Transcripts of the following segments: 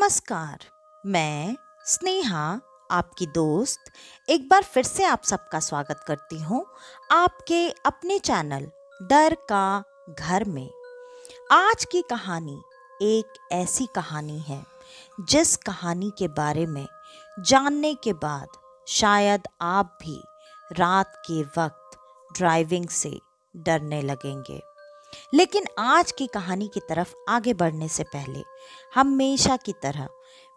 नमस्कार, मैं स्नेहा आपकी दोस्त एक बार फिर से आप सबका स्वागत करती हूँ आपके अपने चैनल डर का घर में। आज की कहानी एक ऐसी कहानी है जिस कहानी के बारे में जानने के बाद शायद आप भी रात के वक्त ड्राइविंग से डरने लगेंगे। लेकिन आज की कहानी की तरफ आगे बढ़ने से पहले हमेशा की तरह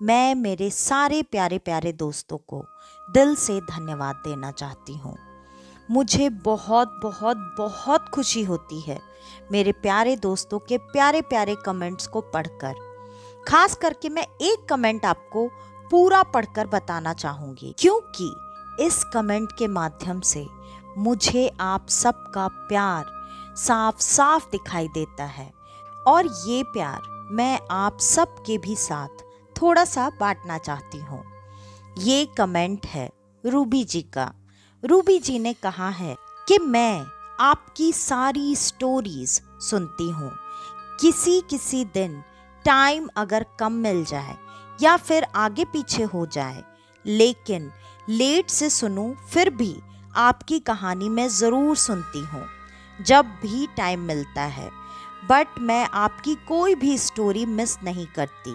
मैं मेरे सारे प्यारे प्यारे दोस्तों को दिल से धन्यवाद देना चाहती हूँ। मुझे बहुत बहुत बहुत खुशी होती है मेरे प्यारे दोस्तों के प्यारे प्यारे कमेंट्स को पढ़कर। खास करके मैं एक कमेंट आपको पूरा पढ़कर बताना चाहूँगी, क्योंकि इस कमेंट के माध्यम से मुझे आप सबका प्यार साफ साफ दिखाई देता है और ये प्यार मैं आप सबके भी साथ थोड़ा सा बांटना चाहती हूँ। ये कमेंट है रूबी जी का। रूबी जी ने कहा है कि मैं आपकी सारी स्टोरीज सुनती हूँ। किसी किसी दिन टाइम अगर कम मिल जाए या फिर आगे पीछे हो जाए, लेकिन लेट से सुनूं फिर भी आपकी कहानी मैं ज़रूर सुनती हूँ जब भी टाइम मिलता है। बट मैं आपकी कोई भी स्टोरी मिस नहीं करती।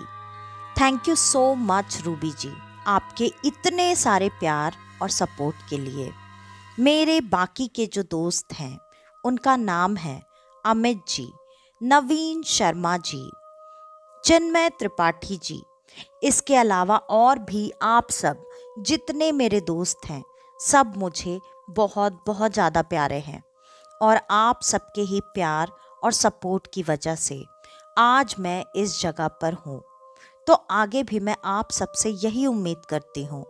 Thank you so much Ruby ji, आपके इतने सारे प्यार और सपोर्ट के लिए। मेरे बाकी के जो दोस्त हैं उनका नाम है अमित जी, नवीन शर्मा जी, चिन्मय त्रिपाठी जी। इसके अलावा और भी आप सब जितने मेरे दोस्त हैं सब मुझे बहुत बहुत ज़्यादा प्यारे हैं और आप सबके ही प्यार और सपोर्ट की वजह से आज मैं इस जगह पर हूँ। तो आगे भी मैं आप सबसे यही उम्मीद करती हूँ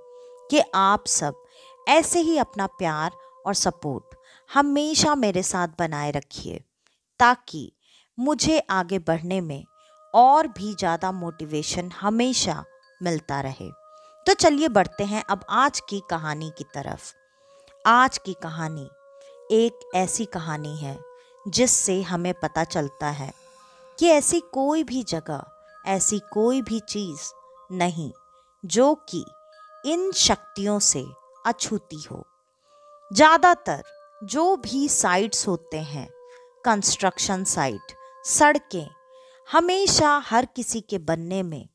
कि आप सब ऐसे ही अपना प्यार और सपोर्ट हमेशा मेरे साथ बनाए रखिए, ताकि मुझे आगे बढ़ने में और भी ज़्यादा मोटिवेशन हमेशा मिलता रहे। तो चलिए बढ़ते हैं अब आज की कहानी की तरफ। आज की कहानी एक ऐसी कहानी है जिससे हमें पता चलता है कि ऐसी कोई भी जगह, ऐसी कोई भी चीज़ नहीं जो कि इन शक्तियों से अछूती हो। ज़्यादातर जो भी साइट्स होते हैं, कंस्ट्रक्शन साइट, सड़कें, हमेशा हर किसी के बनने में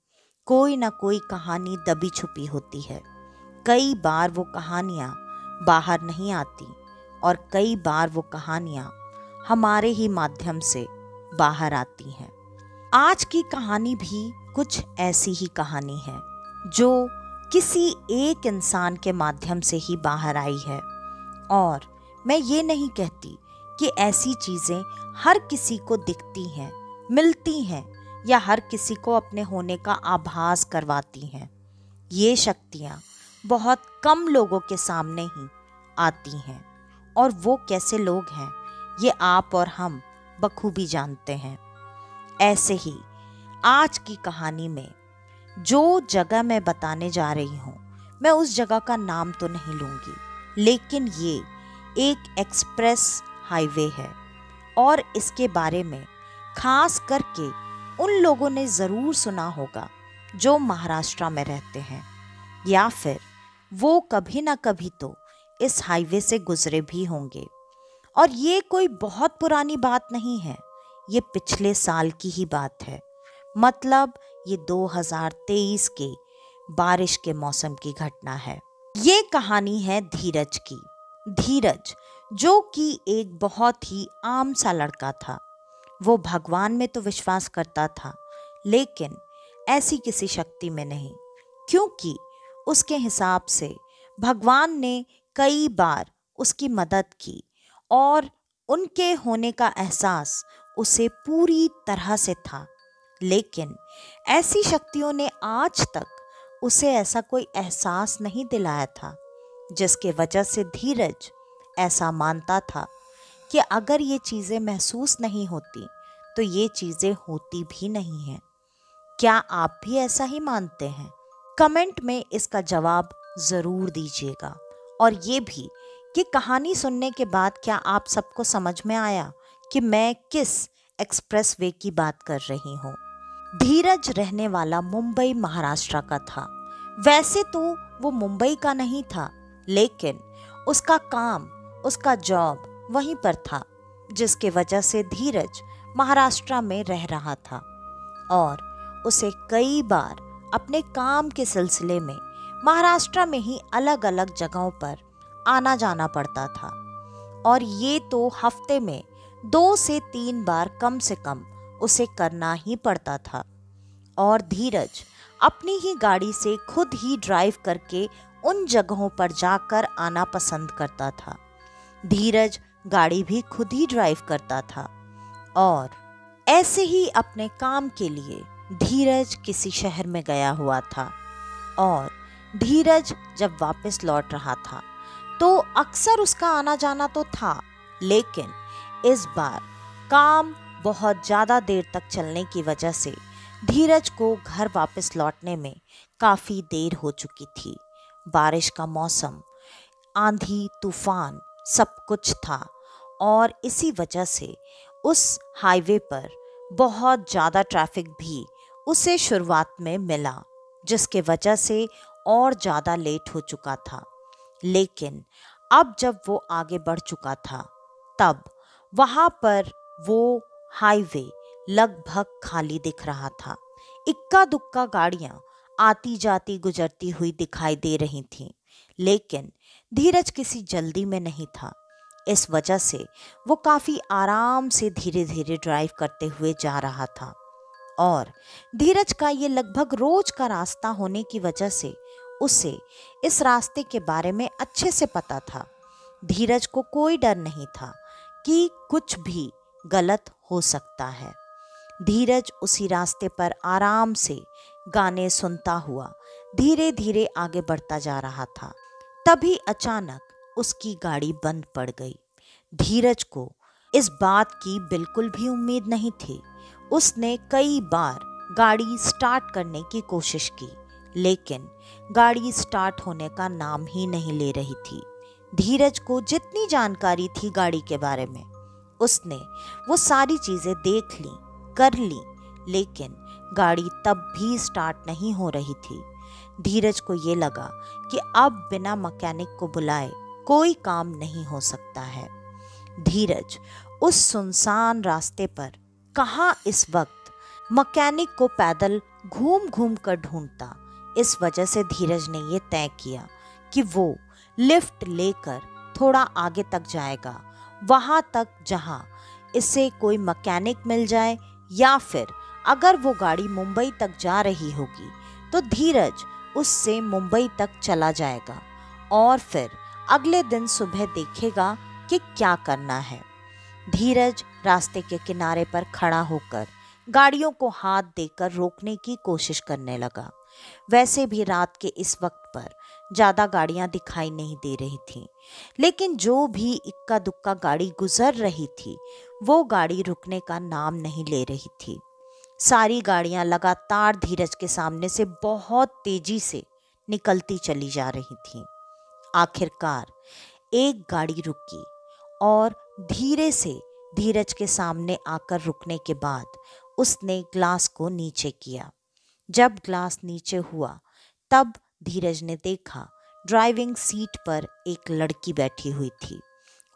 कोई ना कोई कहानी दबी छुपी होती है। कई बार वो कहानियाँ बाहर नहीं आती और कई बार वो कहानियाँ हमारे ही माध्यम से बाहर आती हैं। आज की कहानी भी कुछ ऐसी ही कहानी है जो किसी एक इंसान के माध्यम से ही बाहर आई है। और मैं ये नहीं कहती कि ऐसी चीज़ें हर किसी को दिखती हैं, मिलती हैं या हर किसी को अपने होने का आभास करवाती हैं। ये शक्तियाँ बहुत कम लोगों के सामने ही आती हैं और वो कैसे लोग हैं ये आप और हम बखूबी जानते हैं। ऐसे ही आज की कहानी में जो जगह मैं बताने जा रही हूँ, मैं उस जगह का नाम तो नहीं लूँगी, लेकिन ये एक एक्सप्रेस हाईवे है और इसके बारे में खास करके उन लोगों ने ज़रूर सुना होगा जो महाराष्ट्र में रहते हैं, या फिर वो कभी ना कभी तो इस हाईवे से गुजरे भी होंगे। और ये कोई बहुत पुरानी बात नहीं है, ये पिछले साल की ही बात है। मतलब ये 2023 के बारिश के मौसम की घटना है। ये कहानी है धीरज की। धीरज जो कि एक बहुत ही आम सा लड़का था। वो भगवान में तो विश्वास करता था, लेकिन ऐसी किसी शक्ति में नहीं, क्योंकि उसके हिसाब से भगवान ने कई बार उसकी मदद की और उनके होने का एहसास उसे पूरी तरह से था। लेकिन ऐसी शक्तियों ने आज तक उसे ऐसा कोई एहसास नहीं दिलाया था, जिसके वजह से धीरज ऐसा मानता था कि अगर ये चीज़ें महसूस नहीं होती तो ये चीज़ें होती भी नहीं हैं। क्या आप भी ऐसा ही मानते हैं? कमेंट में इसका जवाब ज़रूर दीजिएगा। और ये भी कि कहानी सुनने के बाद क्या आप सबको समझ में आया कि मैं किस एक्सप्रेस वे की बात कर रही हूँ। धीरज रहने वाला मुंबई महाराष्ट्र का था। वैसे तो वो मुंबई का नहीं था, लेकिन उसका काम, उसका जॉब वहीं पर था, जिसके वजह से धीरज महाराष्ट्र में रह रहा था और उसे कई बार अपने काम के सिलसिले में महाराष्ट्र में ही अलग अलग जगहों पर आना जाना पड़ता था। और ये तो हफ्ते में 2 से 3 बार कम से कम उसे करना ही पड़ता था। और धीरज अपनी ही गाड़ी से खुद ही ड्राइव करके उन जगहों पर जाकर आना पसंद करता था। धीरज गाड़ी भी खुद ही ड्राइव करता था और ऐसे ही अपने काम के लिए धीरज किसी शहर में गया हुआ था। और धीरज जब वापस लौट रहा था तो अक्सर उसका आना जाना तो था, लेकिन इस बार काम बहुत ज़्यादा देर तक चलने की वजह से धीरज को घर वापस लौटने में काफ़ी देर हो चुकी थी। बारिश का मौसम, आंधी तूफान सब कुछ था और इसी वजह से उस हाईवे पर बहुत ज़्यादा ट्रैफिक भी उसे शुरुआत में मिला, जिसके वजह से और ज़्यादा लेट हो चुका था। लेकिन अब जब वो आगे बढ़ चुका था, तब वहाँ पर वो हाईवे लगभग खाली दिख रहा था। इक्का दुक्का गाड़ियाँ आती जाती गुजरती हुई दिखाई दे रही थीं, लेकिन धीरज किसी जल्दी में नहीं था। इस वजह से वो काफ़ी आराम से धीरे धीरे ड्राइव करते हुए जा रहा था। और धीरज का ये लगभग रोज का रास्ता होने की वजह से उसे इस रास्ते के बारे में अच्छे से पता था। धीरज को कोई डर नहीं था कि कुछ भी गलत हो सकता है। धीरज उसी रास्ते पर आराम से गाने सुनता हुआ धीरे धीरे आगे बढ़ता जा रहा था। तभी अचानक उसकी गाड़ी बंद पड़ गई। धीरज को इस बात की बिल्कुल भी उम्मीद नहीं थी। उसने कई बार गाड़ी स्टार्ट करने की कोशिश की, लेकिन गाड़ी स्टार्ट होने का नाम ही नहीं ले रही थी। धीरज को जितनी जानकारी थी गाड़ी के बारे में, उसने वो सारी चीज़ें देख ली, कर ली, लेकिन गाड़ी तब भी स्टार्ट नहीं हो रही थी। धीरज को ये लगा कि अब बिना मैकेनिक को बुलाए कोई काम नहीं हो सकता है। धीरज उस सुनसान रास्ते पर कहाँ इस वक्त मैकेनिक को पैदल घूम घूम कर ढूंढता। इस वजह से धीरज ने ये तय किया कि वो लिफ्ट लेकर थोड़ा आगे तक जाएगा, वहाँ तक जहाँ इसे कोई मैकेनिक मिल जाए, या फिर अगर वो गाड़ी मुंबई तक जा रही होगी तो धीरज उससे मुंबई तक चला जाएगा और फिर अगले दिन सुबह देखेगा कि क्या करना है। धीरज रास्ते के किनारे पर खड़ा होकर गाड़ियों को हाथ देकर रोकने की कोशिश करने लगा। वैसे भी रात के इस वक्त पर ज़्यादा गाड़ियां दिखाई नहीं दे रही थीं, लेकिन जो भी इक्का दुक्का गाड़ी गुजर रही थी वो गाड़ी रुकने का नाम नहीं ले रही थी। सारी गाड़ियां लगातार धीरज के सामने से बहुत तेजी से निकलती चली जा रही थीं। आखिरकार एक गाड़ी रुकी और धीरे से धीरज के सामने आकर रुकने के बाद उसने ग्लास को नीचे किया। जब ग्लास नीचे हुआ तब धीरज ने देखा ड्राइविंग सीट पर एक लड़की बैठी हुई थी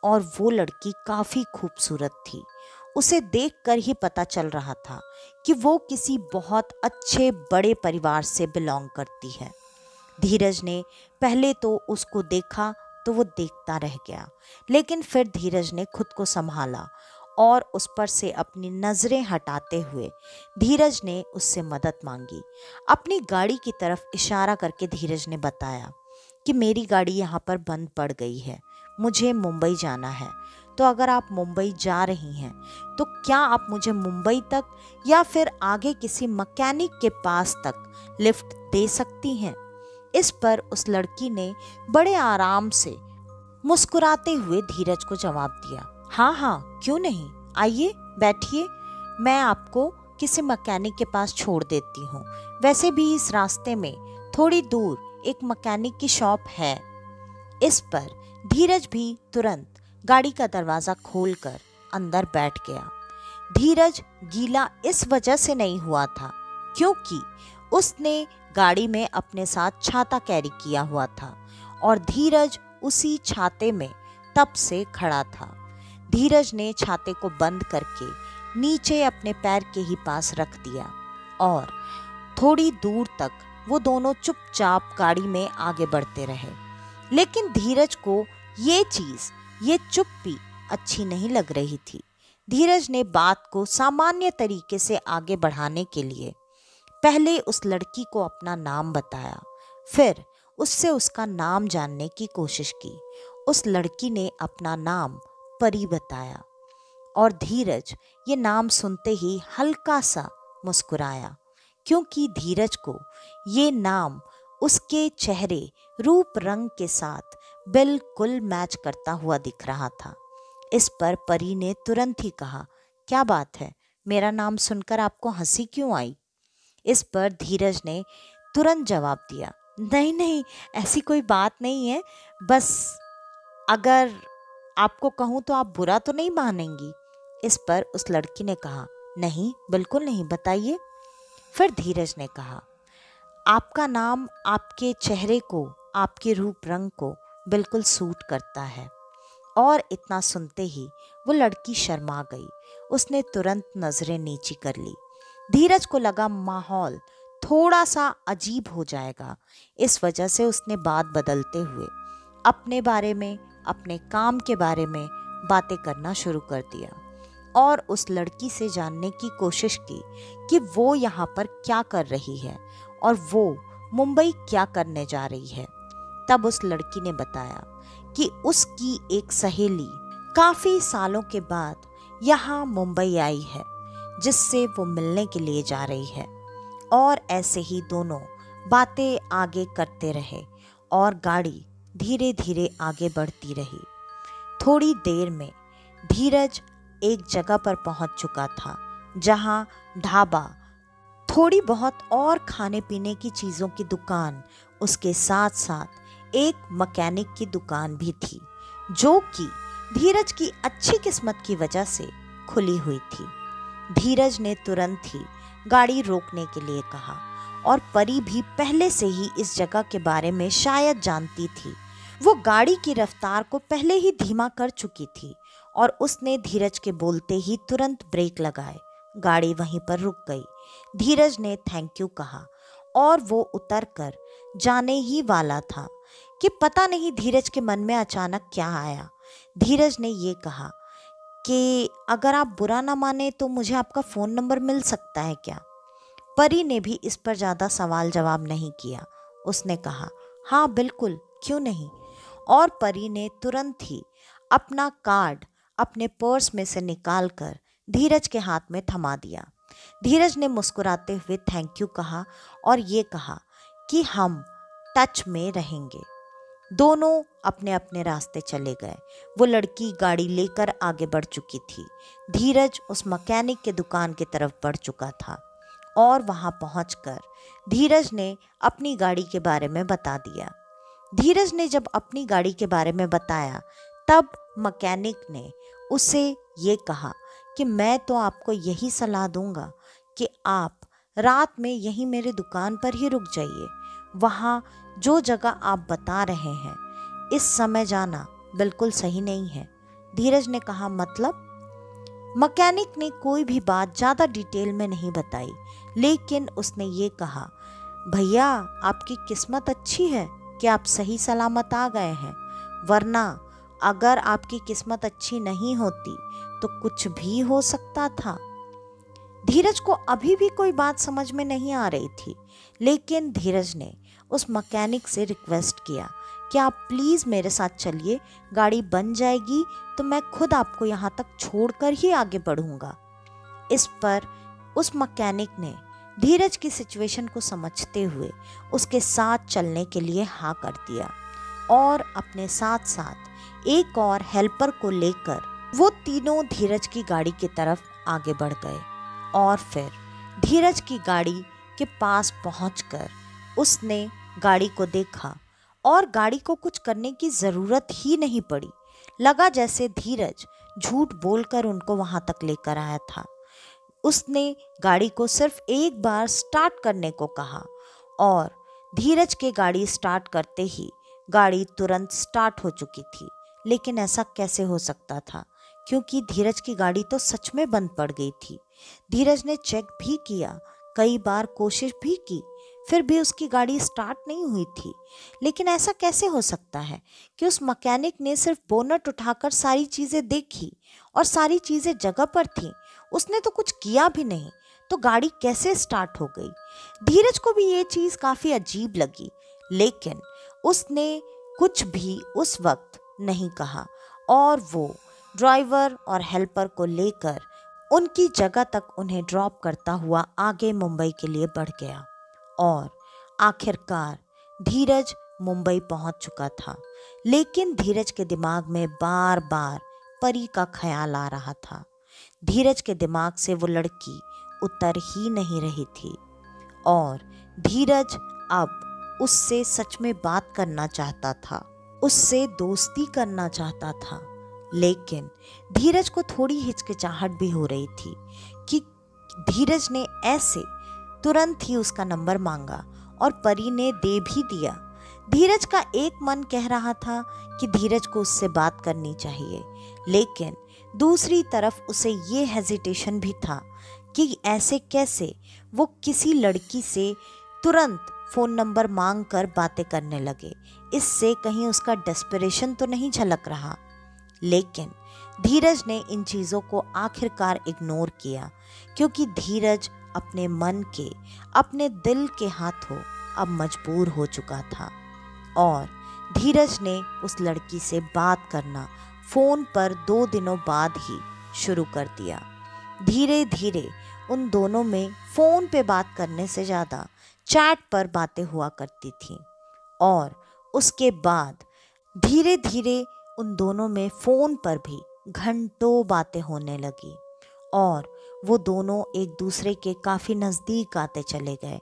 और वो लड़की काफ़ी खूबसूरत थी। उसे देखकर ही पता चल रहा था कि वो किसी बहुत अच्छे बड़े परिवार से बिलोंग करती है। धीरज ने पहले तो उसको देखा तो वो देखता रह गया, लेकिन फिर धीरज ने खुद को संभाला और उस पर से अपनी नज़रें हटाते हुए धीरज ने उससे मदद मांगी। अपनी गाड़ी की तरफ इशारा करके धीरज ने बताया कि मेरी गाड़ी यहाँ पर बंद पड़ गई है, मुझे मुंबई जाना है, तो अगर आप मुंबई जा रही हैं तो क्या आप मुझे मुंबई तक या फिर आगे किसी मैकेनिक के पास तक लिफ्ट दे सकती हैं। इस पर उस लड़की ने बड़े आराम से मुस्कुराते हुए धीरज को जवाब दिया, हाँ हाँ क्यों नहीं, आइए बैठिए, मैं आपको किसी मैकेनिक के पास छोड़ देती हूँ। वैसे भी इस रास्ते में थोड़ी दूर एक मैकेनिक की शॉप है। इस पर धीरज भी तुरंत गाड़ी का दरवाज़ा खोलकर अंदर बैठ गया। धीरज गीला इस वजह से नहीं हुआ था क्योंकि उसने गाड़ी में अपने साथ छाता कैरी किया हुआ था और धीरज उसी छाते में तब से खड़ा था। धीरज ने छाते को बंद करके नीचे अपने पैर के ही पास रख दिया और थोड़ी दूर तक वो दोनों चुपचाप गाड़ी में आगे बढ़ते रहे। लेकिन धीरज को ये चुप्पी अच्छी नहीं लग रही थी। धीरज ने बात को सामान्य तरीके से आगे बढ़ाने के लिए पहले उस लड़की को अपना नाम बताया, फिर उससे उसका नाम जानने की कोशिश की। उस लड़की ने अपना नाम परी बताया और धीरज ये नाम सुनते ही हल्का सा मुस्कुराया, क्योंकि धीरज को ये नाम उसके चेहरे रूप रंग के साथ बिल्कुल मैच करता हुआ दिख रहा था। इस पर परी ने तुरंत ही कहा, क्या बात है, मेरा नाम सुनकर आपको हंसी क्यों आई? इस पर धीरज ने तुरंत जवाब दिया, नहीं नहीं, ऐसी कोई बात नहीं है, बस अगर आपको कहूँ तो आप बुरा तो नहीं मानेंगी। इस पर उस लड़की ने कहा, नहीं बिल्कुल नहीं, बताइए। फिर धीरज ने कहा, आपका नाम आपके चेहरे को, आपके रूप रंग को बिल्कुल सूट करता है। और इतना सुनते ही वो लड़की शर्मा गई। उसने तुरंत नजरें नीची कर ली। धीरज को लगा माहौल थोड़ा सा अजीब हो जाएगा। इस वजह से उसने बात बदलते हुए अपने बारे में, अपने काम के बारे में बातें करना शुरू कर दिया और उस लड़की से जानने की कोशिश की कि वो यहाँ पर क्या कर रही है और वो मुंबई क्या करने जा रही है। तब उस लड़की ने बताया कि उसकी एक सहेली काफी सालों के बाद यहाँ मुंबई आई है, जिससे वो मिलने के लिए जा रही है। और ऐसे ही दोनों बातें आगे करते रहे और गाड़ी धीरे धीरे आगे बढ़ती रही। थोड़ी देर में धीरज एक जगह पर पहुंच चुका था, जहां ढाबा, थोड़ी बहुत और खाने पीने की चीज़ों की दुकान, उसके साथ साथ एक मैकेनिक की दुकान भी थी, जो कि धीरज की अच्छी किस्मत की वजह से खुली हुई थी। धीरज ने तुरंत ही गाड़ी रोकने के लिए कहा और परी भी पहले से ही इस जगह के बारे में शायद जानती थी। वो गाड़ी की रफ्तार को पहले ही धीमा कर चुकी थी और उसने धीरज के बोलते ही तुरंत ब्रेक लगाए। गाड़ी वहीं पर रुक गई। धीरज ने थैंक यू कहा और वो उतर कर जाने ही वाला था कि पता नहीं धीरज के मन में अचानक क्या आया। धीरज ने ये कहा कि अगर आप बुरा ना माने तो मुझे आपका फ़ोन नंबर मिल सकता है क्या? परी ने भी इस पर ज़्यादा सवाल जवाब नहीं किया। उसने कहा, हाँ बिल्कुल, क्यों नहीं। और परी ने तुरंत ही अपना कार्ड अपने पर्स में से निकालकर धीरज के हाथ में थमा दिया। धीरज ने मुस्कुराते हुए थैंक यू कहा और ये कहा कि हम टच में रहेंगे। दोनों अपने अपने रास्ते चले गए। वो लड़की गाड़ी लेकर आगे बढ़ चुकी थी। धीरज उस मैकेनिक के दुकान की तरफ बढ़ चुका था और वहां पहुंचकर धीरज ने अपनी गाड़ी के बारे में बता दिया। धीरज ने जब अपनी गाड़ी के बारे में बताया, तब मैकेनिक ने उसे ये कहा कि मैं तो आपको यही सलाह दूंगा कि आप रात में यहीं मेरे दुकान पर ही रुक जाइए। वहाँ जो जगह आप बता रहे हैं, इस समय जाना बिल्कुल सही नहीं है। धीरज ने कहा, मतलब? मैकेनिक ने कोई भी बात ज़्यादा डिटेल में नहीं बताई, लेकिन उसने ये कहा, भैया आपकी किस्मत अच्छी है कि आप सही सलामत आ गए हैं, वरना अगर आपकी किस्मत अच्छी नहीं होती तो कुछ भी हो सकता था। धीरज को अभी भी कोई बात समझ में नहीं आ रही थी, लेकिन धीरज ने उस मैकेनिक से रिक्वेस्ट किया कि आप प्लीज़ मेरे साथ चलिए, गाड़ी बन जाएगी तो मैं खुद आपको यहाँ तक छोड़कर ही आगे बढ़ूँगा। इस पर उस मैकेनिक ने धीरज की सिचुएशन को समझते हुए उसके साथ चलने के लिए हाँ कर दिया और अपने साथ साथ एक और हेल्पर को लेकर वो तीनों धीरज की गाड़ी की तरफ आगे बढ़ गए। और फिर धीरज की गाड़ी के पास पहुंचकर उसने गाड़ी को देखा और गाड़ी को कुछ करने की ज़रूरत ही नहीं पड़ी। लगा जैसे धीरज झूठ बोलकर उनको वहां तक लेकर आया था। उसने गाड़ी को सिर्फ एक बार स्टार्ट करने को कहा और धीरज के गाड़ी स्टार्ट करते ही गाड़ी तुरंत स्टार्ट हो चुकी थी। लेकिन ऐसा कैसे हो सकता था, क्योंकि धीरज की गाड़ी तो सच में बंद पड़ गई थी। धीरज ने चेक भी किया, कई बार कोशिश भी की, फिर भी उसकी गाड़ी स्टार्ट नहीं हुई थी। लेकिन ऐसा कैसे हो सकता है कि उस मैकेनिक ने सिर्फ बोनट उठाकर सारी चीजें देखी और सारी चीजें जगह पर थी, उसने तो कुछ किया भी नहीं, तो गाड़ी कैसे स्टार्ट हो गई। धीरज को भी ये चीज काफी अजीब लगी, लेकिन उसने कुछ भी उस वक्त नहीं कहा और वो ड्राइवर और हेल्पर को लेकर उनकी जगह तक उन्हें ड्रॉप करता हुआ आगे मुंबई के लिए बढ़ गया। और आखिरकार धीरज मुंबई पहुंच चुका था। लेकिन धीरज के दिमाग में बार बार परी का ख्याल आ रहा था। धीरज के दिमाग से वो लड़की उतर ही नहीं रही थी और धीरज अब उससे सच में बात करना चाहता था, उससे दोस्ती करना चाहता था। लेकिन धीरज को थोड़ी हिचकिचाहट भी हो रही थी कि धीरज ने ऐसे तुरंत ही उसका नंबर मांगा और परी ने दे भी दिया। धीरज का एक मन कह रहा था कि धीरज को उससे बात करनी चाहिए, लेकिन दूसरी तरफ उसे ये हेजिटेशन भी था कि ऐसे कैसे वो किसी लड़की से तुरंत फ़ोन नंबर मांग कर बातें करने लगे। इससे कहीं उसका डेस्परेशन तो नहीं झलक रहा। लेकिन धीरज ने इन चीज़ों को आखिरकार इग्नोर किया, क्योंकि धीरज अपने मन के, अपने दिल के हाथों अब मजबूर हो चुका था और धीरज ने उस लड़की से बात करना फ़ोन पर 2 दिनों बाद ही शुरू कर दिया। धीरे धीरे उन दोनों में फ़ोन पे बात करने से ज़्यादा चैट पर बातें हुआ करती थी और उसके बाद धीरे धीरे उन दोनों में फ़ोन पर भी घंटों बातें होने लगी और वो दोनों एक दूसरे के काफ़ी नज़दीक आते चले गए।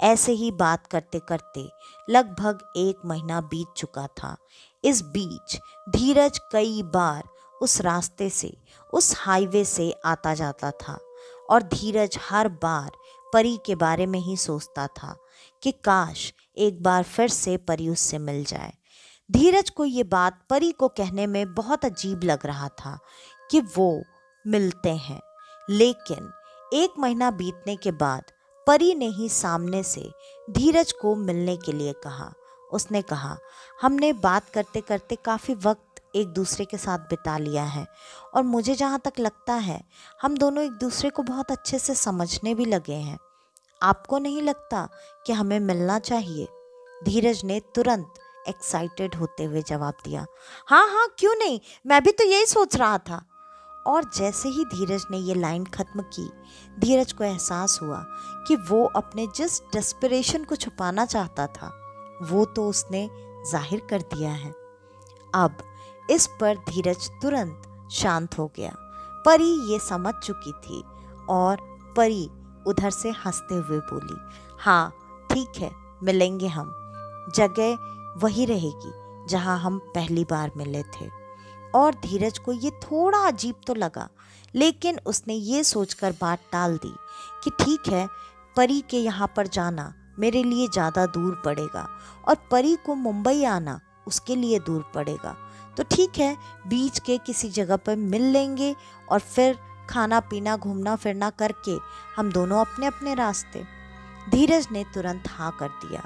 ऐसे ही बात करते करते लगभग 1 महीना बीत चुका था। इस बीच धीरज कई बार उस रास्ते से, उस हाईवे से आता जाता था और धीरज हर बार परी के बारे में ही सोचता था कि काश एक बार फिर से परी उससे मिल जाए। धीरज को ये बात परी को कहने में बहुत अजीब लग रहा था कि वो मिलते हैं। लेकिन 1 महीना बीतने के बाद परी ने ही सामने से धीरज को मिलने के लिए कहा। उसने कहा, हमने बात करते करते काफ़ी वक्त एक दूसरे के साथ बिता लिया है और मुझे जहाँ तक लगता है हम दोनों एक दूसरे को बहुत अच्छे से समझने भी लगे हैं। आपको नहीं लगता कि हमें मिलना चाहिए? धीरज ने तुरंत एक्साइटेड होते हुए जवाब दिया, हाँ हाँ क्यों नहीं, मैं भी तो यही सोच रहा था। और जैसे ही धीरज ने ये लाइन खत्म की, धीरज को एहसास हुआ कि वो अपने जिस डेस्परेशन को छुपाना चाहता था वो तो उसने जाहिर कर दिया है। अब इस पर धीरज तुरंत शांत हो गया। परी ये समझ चुकी थी और परी उधर से हंसते हुए बोली, हाँ ठीक है, मिलेंगे हम। जगह वही रहेगी जहाँ हम पहली बार मिले थे। और धीरज को ये थोड़ा अजीब तो लगा, लेकिन उसने ये सोचकर बात टाल दी कि ठीक है, परी के यहाँ पर जाना मेरे लिए ज़्यादा दूर पड़ेगा और परी को मुंबई आना उसके लिए दूर पड़ेगा, तो ठीक है, बीच के किसी जगह पर मिल लेंगे और फिर खाना पीना घूमना फिरना करके हम दोनों अपने अपने रास्ते। धीरज ने तुरंत हाँ कर दिया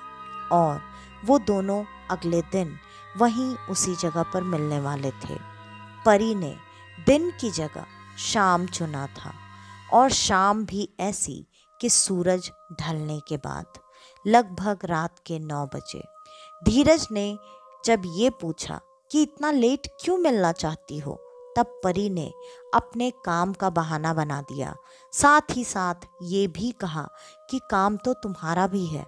और वो दोनों अगले दिन वहीं उसी जगह पर मिलने वाले थे। परी ने दिन की जगह शाम चुना था और शाम भी ऐसी कि सूरज ढलने के बाद, लगभग रात के 9 बजे। धीरज ने जब ये पूछा कि इतना लेट क्यों मिलना चाहती हो, तब परी ने अपने काम का बहाना बना दिया, साथ ही साथ ये भी कहा कि काम तो तुम्हारा भी है।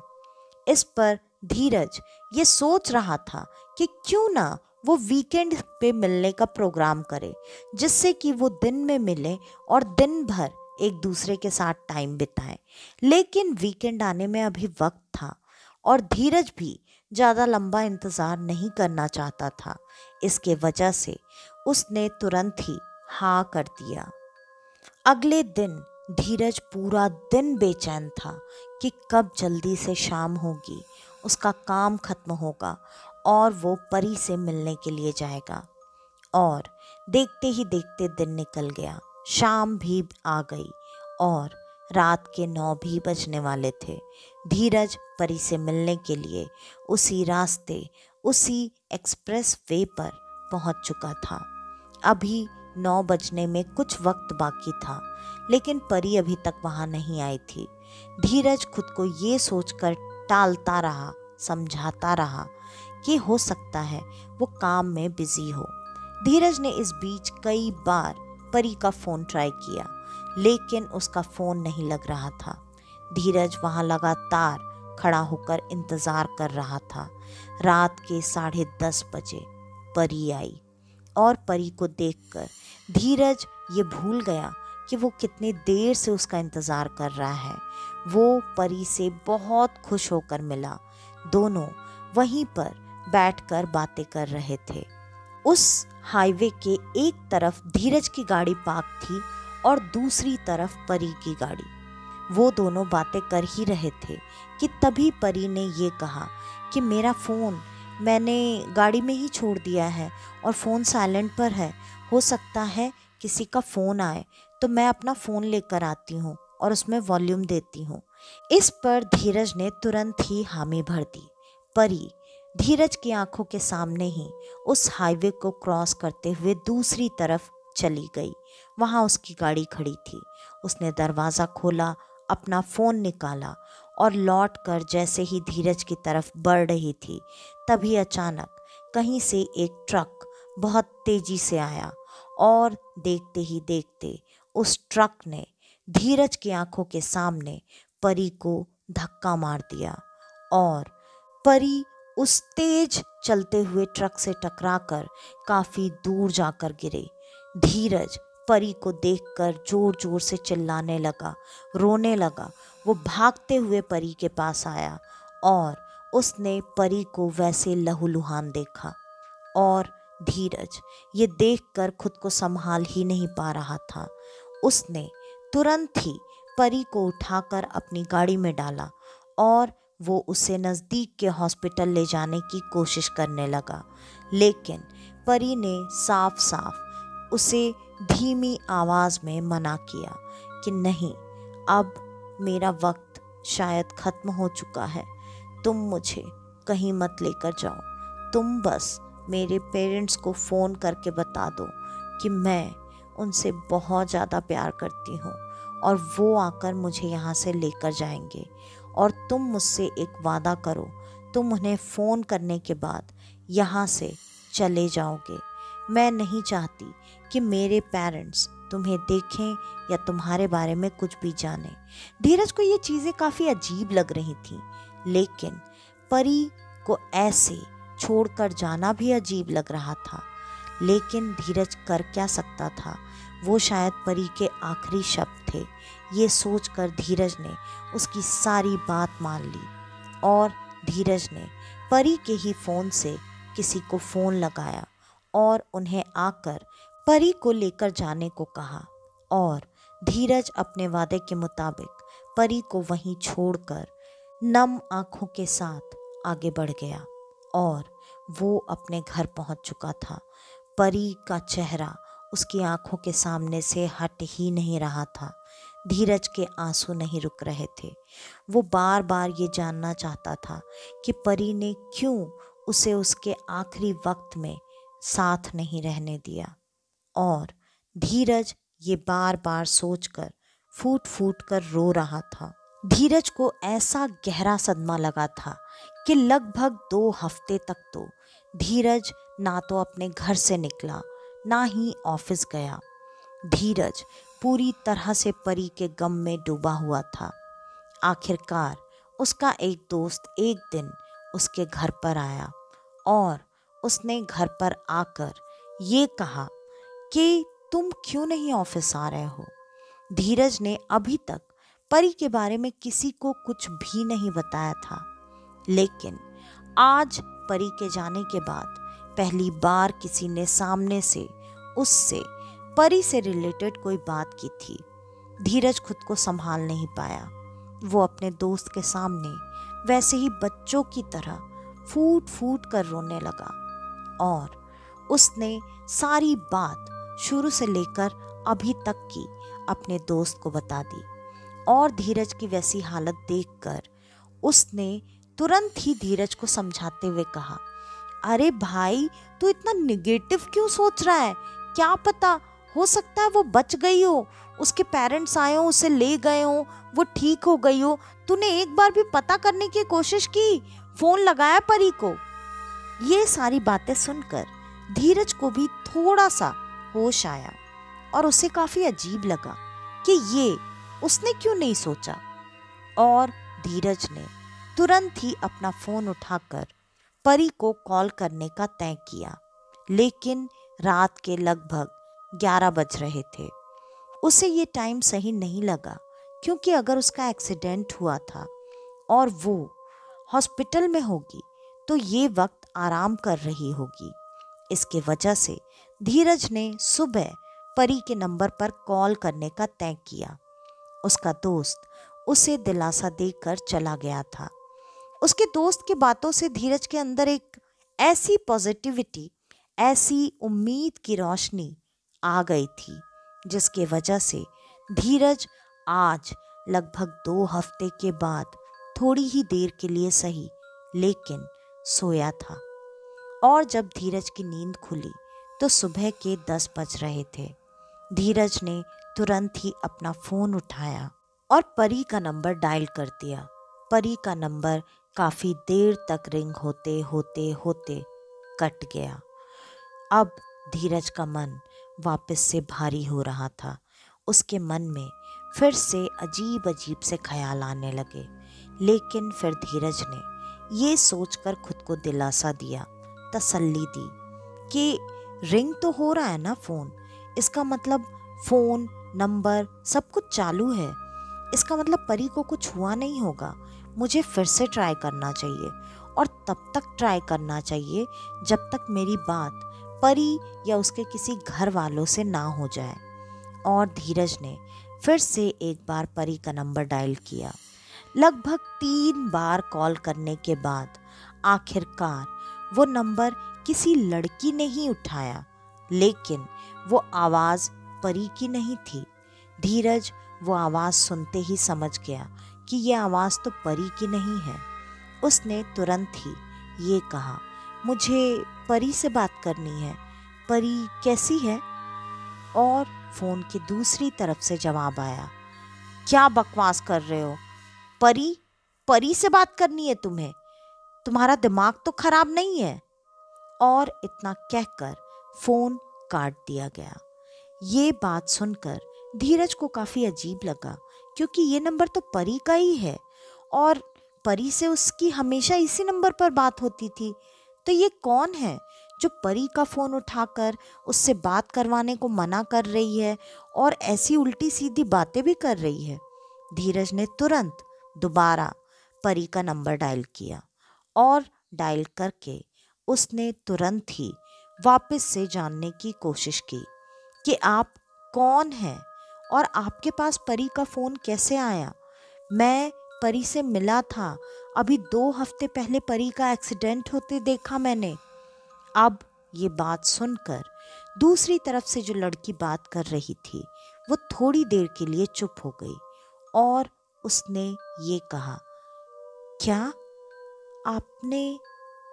इस पर धीरज ये सोच रहा था कि क्यों ना वो वीकेंड पे मिलने का प्रोग्राम करे, जिससे कि वो दिन में मिले और दिन भर एक दूसरे के साथ टाइम बिताएं। लेकिन वीकेंड आने में अभी वक्त था और धीरज भी ज़्यादा लंबा इंतज़ार नहीं करना चाहता था। इसके वजह से उसने तुरंत ही हाँ कर दिया। अगले दिन धीरज पूरा दिन बेचैन था कि कब जल्दी से शाम होगी, उसका काम खत्म होगा और वो परी से मिलने के लिए जाएगा। और देखते ही देखते दिन निकल गया, शाम भी आ गई और रात के 9 भी बजने वाले थे। धीरज परी से मिलने के लिए उसी रास्ते, उसी एक्सप्रेस वे पर पहुंच चुका था। अभी 9 बजने में कुछ वक्त बाकी था, लेकिन परी अभी तक वहां नहीं आई थी। धीरज खुद को ये सोचकर टालता रहा, समझाता रहा कि हो सकता है वो काम में बिजी हो। धीरज ने इस बीच कई बार परी का फ़ोन ट्राई किया, लेकिन उसका फ़ोन नहीं लग रहा था। धीरज वहां लगातार खड़ा होकर इंतज़ार कर रहा था। रात के 10:30 बजे परी आई और परी को देखकर धीरज ये भूल गया कि वो कितनी देर से उसका इंतज़ार कर रहा है। वो परी से बहुत खुश होकर मिला। दोनों वहीं पर बैठकर बातें कर रहे थे। उस हाईवे के एक तरफ धीरज की गाड़ी पार्क थी और दूसरी तरफ परी की गाड़ी। वो दोनों बातें कर ही रहे थे कि तभी परी ने ये कहा कि मेरा फ़ोन मैंने गाड़ी में ही छोड़ दिया है और फ़ोन साइलेंट पर है। हो सकता है किसी का फ़ोन आए, तो मैं अपना फ़ोन लेकर आती हूँ और उसमें वॉल्यूम देती हूँ। इस पर धीरज ने तुरंत ही हामी भर दी। परी धीरज की आंखों के सामने ही उस हाईवे को क्रॉस करते हुए दूसरी तरफ चली गई। वहां उसकी गाड़ी खड़ी थी। उसने दरवाज़ा खोला, अपना फ़ोन निकाला और लौट कर जैसे ही धीरज की तरफ बढ़ रही थी, तभी अचानक कहीं से एक ट्रक बहुत तेजी से आया और देखते ही देखते उस ट्रक ने धीरज की आंखों के सामने परी को धक्का मार दिया और परी उस तेज चलते हुए ट्रक से टकराकर काफी दूर जाकर गिरे। धीरज परी को देखकर जोर जोर से चिल्लाने लगा, रोने लगा। वो भागते हुए परी के पास आया और उसने परी को वैसे लहूलुहान देखा और धीरज ये देखकर खुद को संभाल ही नहीं पा रहा था। उसने तुरंत ही परी को उठाकर अपनी गाड़ी में डाला और वो उसे नज़दीक के हॉस्पिटल ले जाने की कोशिश करने लगा, लेकिन परी ने साफ साफ उसे धीमी आवाज़ में मना किया कि नहीं, अब मेरा वक्त शायद ख़त्म हो चुका है। तुम मुझे कहीं मत लेकर जाओ। तुम बस मेरे पेरेंट्स को फ़ोन करके बता दो कि मैं उनसे बहुत ज़्यादा प्यार करती हूँ और वो आकर मुझे यहाँ से लेकर जाएंगे। और तुम मुझसे एक वादा करो, तुम उन्हें फ़ोन करने के बाद यहाँ से चले जाओगे। मैं नहीं चाहती कि मेरे पेरेंट्स तुम्हें देखें या तुम्हारे बारे में कुछ भी जाने। धीरज को ये चीज़ें काफ़ी अजीब लग रही थीं, लेकिन परी को ऐसे छोड़कर जाना भी अजीब लग रहा था। लेकिन धीरज कर क्या सकता था? वो शायद परी के आखिरी शब्द थे। ये सोचकर धीरज ने उसकी सारी बात मान ली और धीरज ने परी के ही फ़ोन से किसी को फ़ोन लगाया और उन्हें आकर परी को लेकर जाने को कहा। और धीरज अपने वादे के मुताबिक परी को वहीं छोड़कर नम आंखों के साथ आगे बढ़ गया और वो अपने घर पहुंच चुका था। परी का चेहरा उसकी आंखों के सामने से हट ही नहीं रहा था। धीरज के आंसू नहीं रुक रहे थे। वो बार बार ये जानना चाहता था कि परी ने क्यों उसे उसके आखिरी वक्त में साथ नहीं रहने दिया। और धीरज ये बार बार सोचकर फूट फूट कर रो रहा था। धीरज को ऐसा गहरा सदमा लगा था कि लगभग 2 हफ्ते तक तो धीरज ना तो अपने घर से निकला, ना ही ऑफिस गया। धीरज पूरी तरह से परी के गम में डूबा हुआ था। आखिरकार उसका एक दोस्त एक दिन उसके घर पर आया और उसने घर पर आकर ये कहा कि तुम क्यों नहीं ऑफिस आ रहे हो। धीरज ने अभी तक परी के बारे में किसी को कुछ भी नहीं बताया था, लेकिन आज परी के जाने के बाद पहली बार किसी ने सामने से उससे परी से रिलेटेड कोई बात की थी। धीरज खुद को संभाल नहीं पाया। वो अपने दोस्त के सामने वैसे ही बच्चों की तरह फूट फूट कर रोने लगा और उसने सारी बात शुरू से लेकर अभी तक की अपने दोस्त को बता दी। और धीरज की वैसी हालत देखकर उसने तुरंत ही धीरज को समझाते हुए कहा, अरे भाई, तू इतना निगेटिव क्यों सोच रहा है? क्या पता, हो सकता है वो बच गई हो, उसके पेरेंट्स आए हो, उसे ले गए हो, वो ठीक हो गई हो। तूने एक बार भी पता करने की कोशिश की? फोन लगाया परी को? ये सारी बातें सुनकर धीरज को भी थोड़ा सा होश आया और उसे काफी अजीब लगा कि ये उसने क्यों नहीं सोचा। और धीरज ने तुरंत ही अपना फोन उठाकर परी को कॉल करने का तय किया। लेकिन रात के लगभग 11 बज रहे थे। उसे ये टाइम सही नहीं लगा, क्योंकि अगर उसका एक्सीडेंट हुआ था और वो हॉस्पिटल में होगी तो ये वक्त आराम कर रही होगी। इसके वजह से धीरज ने सुबह परी के नंबर पर कॉल करने का तय किया। उसका दोस्त उसे दिलासा देकर चला गया था। उसके दोस्त की बातों से धीरज के अंदर एक ऐसी पॉजिटिविटी, ऐसी उम्मीद की रोशनी आ गई थी, जिसके वजह से धीरज आज लगभग 2 हफ्ते के बाद थोड़ी ही देर के लिए सही लेकिन सोया था। और जब धीरज की नींद खुली तो सुबह के 10 बज रहे थे। धीरज ने तुरंत ही अपना फोन उठाया और परी का नंबर डायल कर दिया। परी का नंबर काफी देर तक रिंग होते होते होते कट गया। अब धीरज का मन वापस से भारी हो रहा था। उसके मन में फिर से अजीब अजीब से ख्याल आने लगे। लेकिन फिर धीरज ने ये सोचकर खुद को दिलासा दिया, तसल्ली दी कि रिंग तो हो रहा है ना फोन, इसका मतलब फोन नंबर सब कुछ चालू है, इसका मतलब परी को कुछ हुआ नहीं होगा। मुझे फिर से ट्राई करना चाहिए और तब तक ट्राई करना चाहिए जब तक मेरी बात परी या उसके किसी घर वालों से ना हो जाए। और धीरज ने फिर से एक बार परी का नंबर डायल किया। लगभग 3 बार कॉल करने के बाद आखिरकार वो नंबर किसी लड़की ने ही उठाया, लेकिन वो आवाज़ परी की नहीं थी। धीरज वो आवाज़ सुनते ही समझ गया कि ये आवाज़ तो परी की नहीं है। उसने तुरंत ही ये कहा, मुझे परी से बात करनी है, परी कैसी है? और फ़ोन की दूसरी तरफ से जवाब आया, क्या बकवास कर रहे हो? परी से बात करनी है तुम्हें? तुम्हारा दिमाग तो खराब नहीं है? और इतना कहकर फोन काट दिया गया। ये बात सुनकर धीरज को काफी अजीब लगा, क्योंकि ये नंबर तो परी का ही है और परी से उसकी हमेशा इसी नंबर पर बात होती थी। तो ये कौन है जो परी का फोन उठाकर उससे बात करवाने को मना कर रही है और ऐसी उल्टी सीधी बातें भी कर रही है? धीरज ने तुरंत दोबारा परी का नंबर डायल किया और डायल करके उसने तुरंत ही वापस से जानने की कोशिश की कि आप कौन हैं और आपके पास परी का फ़ोन कैसे आया। मैं परी से मिला था, अभी 2 हफ्ते पहले परी का एक्सीडेंट होते देखा मैंने। अब ये बात सुनकर दूसरी तरफ से जो लड़की बात कर रही थी वो थोड़ी देर के लिए चुप हो गई और उसने ये कहा, क्या आपने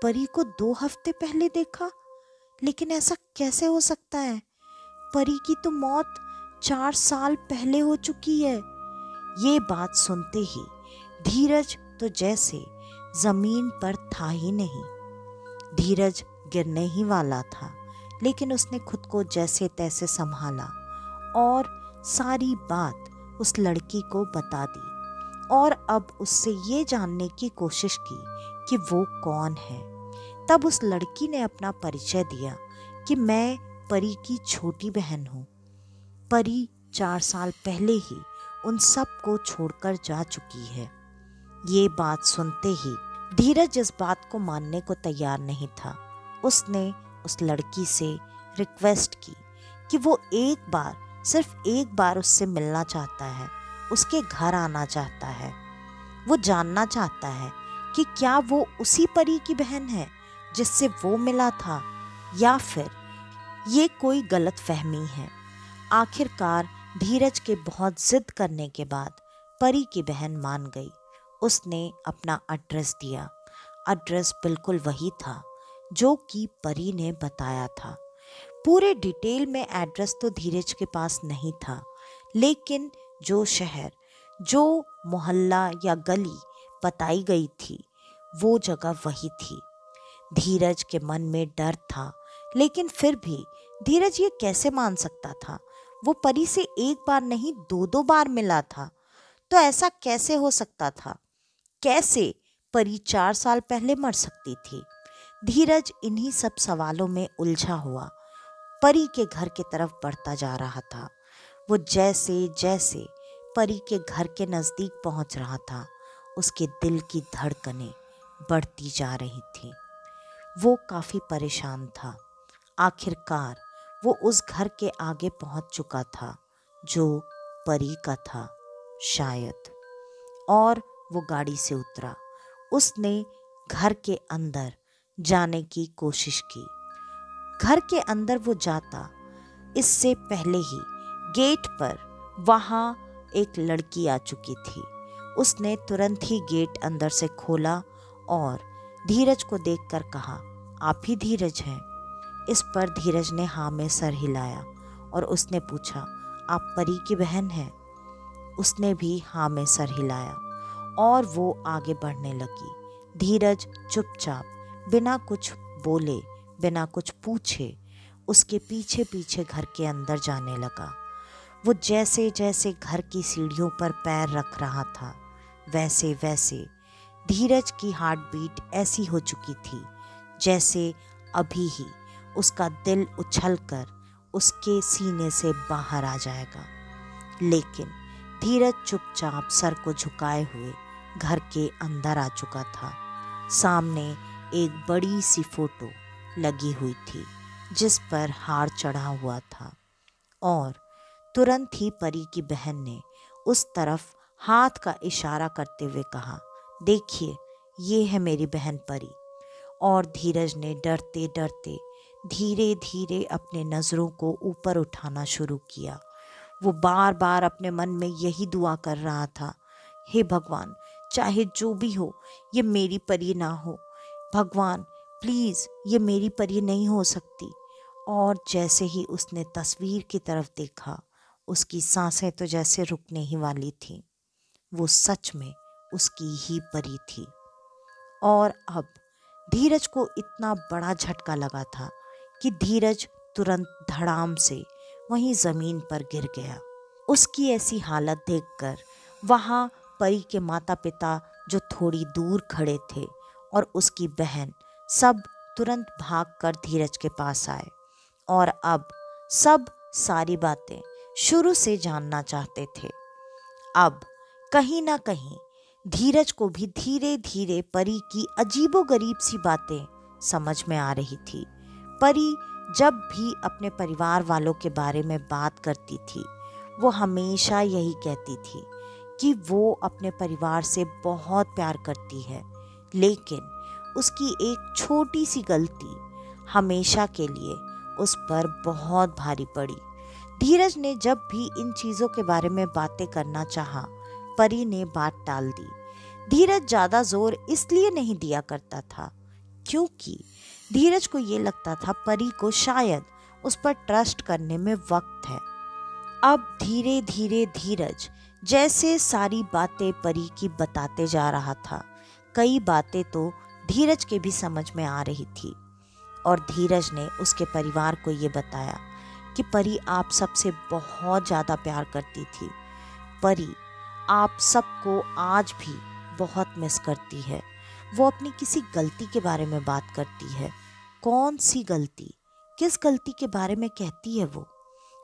परी को 2 हफ्ते पहले देखा? लेकिन ऐसा कैसे हो सकता है? परी की तो मौत 4 साल पहले हो चुकी है। ये बात सुनते ही धीरज तो जैसे जमीन पर था ही नहीं। धीरज गिरने ही वाला था, लेकिन उसने खुद को जैसे तैसे संभाला और सारी बात उस लड़की को बता दी और अब उससे ये जानने की कोशिश की कि वो कौन है। तब उस लड़की ने अपना परिचय दिया कि मैं परी की छोटी बहन हूँ। परी 4 साल पहले ही उन सब को छोड़कर जा चुकी है। ये बात सुनते ही धीरज इस बात को मानने को तैयार नहीं था। उसने उस लड़की से रिक्वेस्ट की कि वो एक बार सिर्फ एक बार उससे मिलना चाहता है, उसके घर आना चाहता है। वो जानना चाहता है कि क्या वो उसी परी की बहन है जिससे वो मिला था, या फिर ये कोई गलत फहमी है। आखिरकार धीरज के बहुत जिद करने के बाद परी की बहन मान गई। उसने अपना एड्रेस दिया। एड्रेस बिल्कुल वही था जो कि परी ने बताया था। पूरे डिटेल में एड्रेस तो धीरज के पास नहीं था, लेकिन जो शहर, जो मोहल्ला या गली बताई गई थी, वो जगह वही थी। धीरज के मन में डर था, लेकिन फिर भी धीरज ये कैसे मान सकता था? वो परी से एक बार नहीं, दो दो बार मिला था। तो ऐसा कैसे हो सकता था? कैसे परी 4 साल पहले मर सकती थी? धीरज इन्हीं सब सवालों में उलझा हुआ परी के घर की तरफ बढ़ता जा रहा था। वो जैसे जैसे परी के घर के नजदीक पहुंच रहा था, उसके दिल की धड़कनें बढ़ती जा रही थी। वो काफी परेशान था। आखिरकार वो उस घर के आगे पहुंच चुका था जो परी का था, शायद। और वो गाड़ी से उतरा। उसने घर के अंदर जाने की कोशिश की। घर के अंदर वो जाता इससे पहले ही गेट पर वहां एक लड़की आ चुकी थी। उसने तुरंत ही गेट अंदर से खोला और धीरज को देखकर कहा, आप ही धीरज हैं? इस पर धीरज ने हाँ में सर हिलाया और उसने पूछा, आप परी की बहन हैं? उसने भी हाँ में सर हिलाया और वो आगे बढ़ने लगी। धीरज चुपचाप, बिना कुछ बोले, बिना कुछ पूछे, उसके पीछे पीछे घर के अंदर जाने लगा। वो जैसे जैसे घर की सीढ़ियों पर पैर रख रहा था, वैसे वैसे धीरज की हार्ट बीट ऐसी हो चुकी थी जैसे अभी ही उसका दिल उछलकर उसके सीने से बाहर आ जाएगा। लेकिन धीरज चुपचाप सर को झुकाए हुए घर के अंदर आ चुका था। सामने एक बड़ी सी फोटो लगी हुई थी जिस पर हार चढ़ा हुआ था और तुरंत ही परी की बहन ने उस तरफ हाथ का इशारा करते हुए कहा, देखिए ये है मेरी बहन परी। और धीरज ने डरते डरते धीरे धीरे अपने नज़रों को ऊपर उठाना शुरू किया। वो बार बार अपने मन में यही दुआ कर रहा था, हे भगवान, चाहे जो भी हो ये मेरी परी ना हो। भगवान प्लीज़, ये मेरी परी नहीं हो सकती। और जैसे ही उसने तस्वीर की तरफ देखा, उसकी सांसें तो जैसे रुकने ही वाली थीं। वो सच में उसकी ही परी थी। और अब धीरज को इतना बड़ा झटका लगा था कि धीरज तुरंत धड़ाम से वहीं ज़मीन पर गिर गया। उसकी ऐसी हालत देखकर वहाँ परी के माता पिता जो थोड़ी दूर खड़े थे और उसकी बहन, सब तुरंत भागकर धीरज के पास आए और अब सब सारी बातें शुरू से जानना चाहते थे। अब कहीं ना कहीं धीरज को भी धीरे धीरे परी की अजीबोगरीब सी बातें समझ में आ रही थी। परी जब भी अपने परिवार वालों के बारे में बात करती थी, वो हमेशा यही कहती थी कि वो अपने परिवार से बहुत प्यार करती है, लेकिन उसकी एक छोटी सी गलती हमेशा के लिए उस पर बहुत भारी पड़ी। धीरज ने जब भी इन चीज़ों के बारे में बातें करना चाहा, परी ने बात टाल दी। धीरज ज़्यादा जोर इसलिए नहीं दिया करता था क्योंकि धीरज को ये लगता था परी को शायद उस पर ट्रस्ट करने में वक्त है। अब धीरे धीरे धीरज जैसे सारी बातें परी की बताते जा रहा था, कई बातें तो धीरज के भी समझ में आ रही थी। और धीरज ने उसके परिवार को ये बताया कि परी आप सबसे बहुत ज़्यादा प्यार करती थी। परी आप सबको आज भी बहुत मिस करती है। वो अपनी किसी गलती के बारे में बात करती है। कौन सी गलती? किस गलती के बारे में कहती है वो?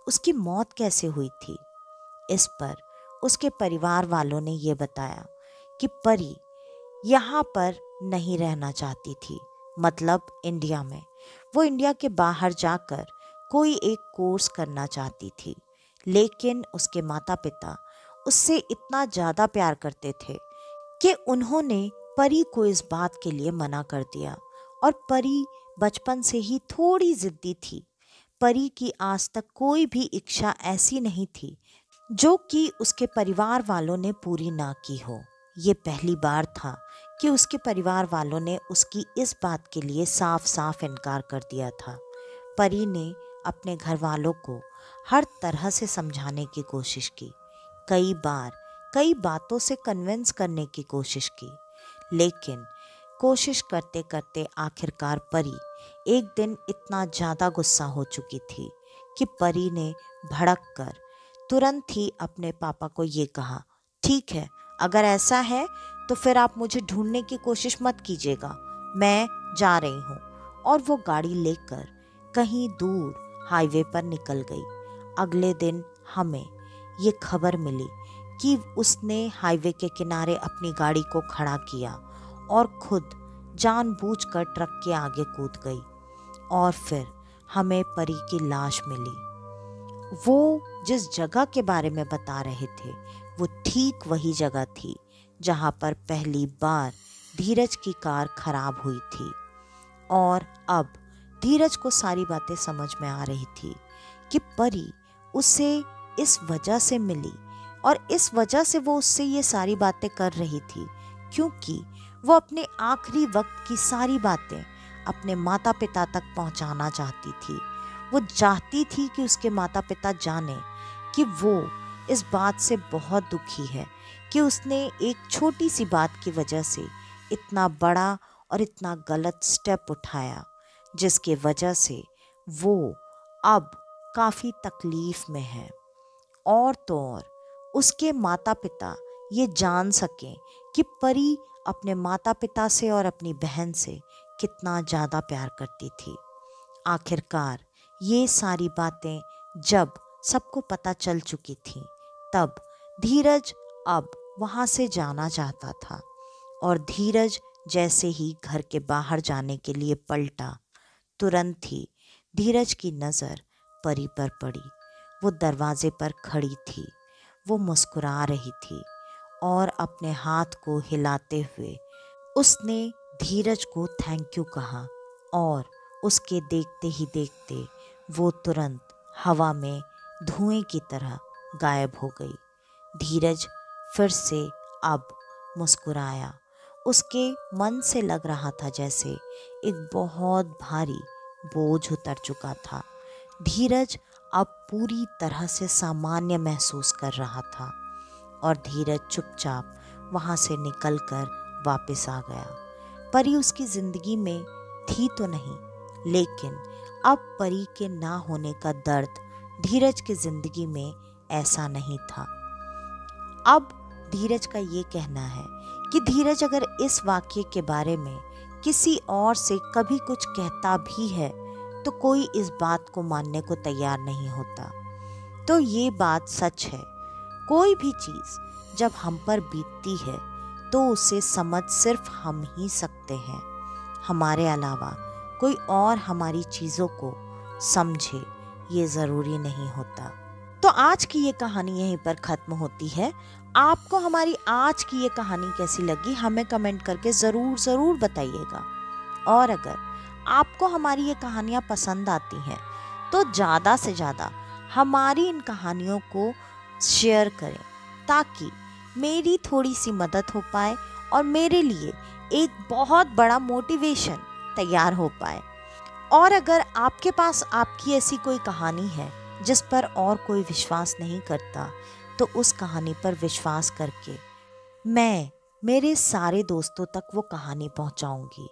उसकी मौत कैसे हुई थी? इस पर उसके परिवार वालों ने ये बताया कि परी यहाँ पर नहीं रहना चाहती थी, मतलब इंडिया में। वो इंडिया के बाहर जाकर कोई एक कोर्स करना चाहती थी, लेकिन उसके माता पिता उससे इतना ज़्यादा प्यार करते थे कि उन्होंने परी को इस बात के लिए मना कर दिया। और परी बचपन से ही थोड़ी जिद्दी थी। परी की आज तक कोई भी इच्छा ऐसी नहीं थी जो कि उसके परिवार वालों ने पूरी ना की हो। ये पहली बार था कि उसके परिवार वालों ने उसकी इस बात के लिए साफ साफ इनकार कर दिया था। परी ने अपने घर वालों को हर तरह से समझाने की कोशिश की, कई बार कई बातों से कन्विंस करने की कोशिश की, लेकिन कोशिश करते करते आखिरकार परी एक दिन इतना ज़्यादा गुस्सा हो चुकी थी कि परी ने भड़क कर तुरंत ही अपने पापा को ये कहा, ठीक है, अगर ऐसा है तो फिर आप मुझे ढूंढने की कोशिश मत कीजिएगा, मैं जा रही हूँ। और वो गाड़ी लेकर कहीं दूर हाईवे पर निकल गई। अगले दिन हमें ये खबर मिली कि उसने हाईवे के किनारे अपनी गाड़ी को खड़ा किया और खुद जानबूझकर ट्रक के आगे कूद गई। और फिर हमें परी की लाश मिली। वो जिस जगह के बारे में बता रहे थे वो ठीक वही जगह थी जहां पर पहली बार धीरज की कार खराब हुई थी। और अब धीरज को सारी बातें समझ में आ रही थी कि परी उसे इस वजह से मिली और इस वजह से वो उससे ये सारी बातें कर रही थी क्योंकि वो अपने आखिरी वक्त की सारी बातें अपने माता पिता तक पहुंचाना चाहती थी। वो चाहती थी कि उसके माता पिता जाने कि वो इस बात से बहुत दुखी है कि उसने एक छोटी सी बात की वजह से इतना बड़ा और इतना गलत स्टेप उठाया जिसके वजह से वो अब काफ़ी तकलीफ में है। और तो और उसके माता पिता ये जान सकें कि परी अपने माता पिता से और अपनी बहन से कितना ज़्यादा प्यार करती थी। आखिरकार ये सारी बातें जब सबको पता चल चुकी थी तब धीरज अब वहाँ से जाना चाहता था। और धीरज जैसे ही घर के बाहर जाने के लिए पलटा, तुरंत ही धीरज की नज़र परी पर पड़ी। वो दरवाजे पर खड़ी थी, वो मुस्कुरा रही थी और अपने हाथ को हिलाते हुए उसने धीरज को थैंक यू कहा। और उसके देखते ही देखते वो तुरंत हवा में धुएं की तरह गायब हो गई। धीरज फिर से अब मुस्कुराया। उसके मन से लग रहा था जैसे एक बहुत भारी बोझ उतर चुका था। धीरज अब पूरी तरह से सामान्य महसूस कर रहा था और धीरज चुपचाप वहाँ से निकलकर वापस आ गया। परी उसकी जिंदगी में थी तो नहीं, लेकिन अब परी के ना होने का दर्द धीरज की जिंदगी में ऐसा नहीं था। अब धीरज का ये कहना है कि धीरज अगर इस वाक्य के बारे में किसी और से कभी कुछ कहता भी है तो कोई इस बात को मानने को तैयार नहीं होता। तो ये बात सच है, कोई भी चीज़ जब हम पर बीतती है तो उसे समझ सिर्फ हम ही सकते हैं, हमारे अलावा कोई और हमारी चीज़ों को समझे ये ज़रूरी नहीं होता। तो आज की ये कहानी यहीं पर ख़त्म होती है। आपको हमारी आज की ये कहानी कैसी लगी हमें कमेंट करके ज़रूर बताइएगा। और अगर आपको हमारी ये कहानियाँ पसंद आती हैं तो ज़्यादा से ज़्यादा हमारी इन कहानियों को शेयर करें ताकि मेरी थोड़ी सी मदद हो पाए और मेरे लिए एक बहुत बड़ा मोटिवेशन तैयार हो पाए। और अगर आपके पास आपकी ऐसी कोई कहानी है जिस पर और कोई विश्वास नहीं करता तो उस कहानी पर विश्वास करके मैं मेरे सारे दोस्तों तक वो कहानी पहुंचाऊंगी।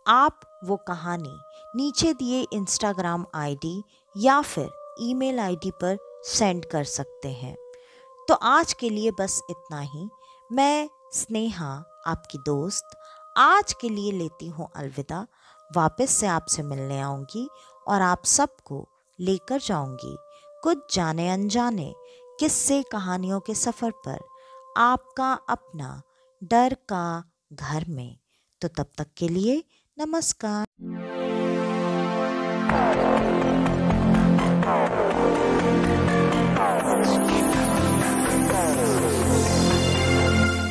आप वो कहानी नीचे दिए इंस्टाग्राम आईडी या फिर ईमेल आईडी पर सेंड कर सकते हैं। तो आज के लिए बस इतना ही। मैं स्नेहा आपकी दोस्त आज के लिए लेती हूँ अलविदा। वापस से आपसे मिलने आऊँगी और आप सबको लेकर जाऊँगी कुछ जाने अनजाने किस्से कहानियों के सफ़र पर, आपका अपना डर का घर में। तो तब तक के लिए नमस्कार।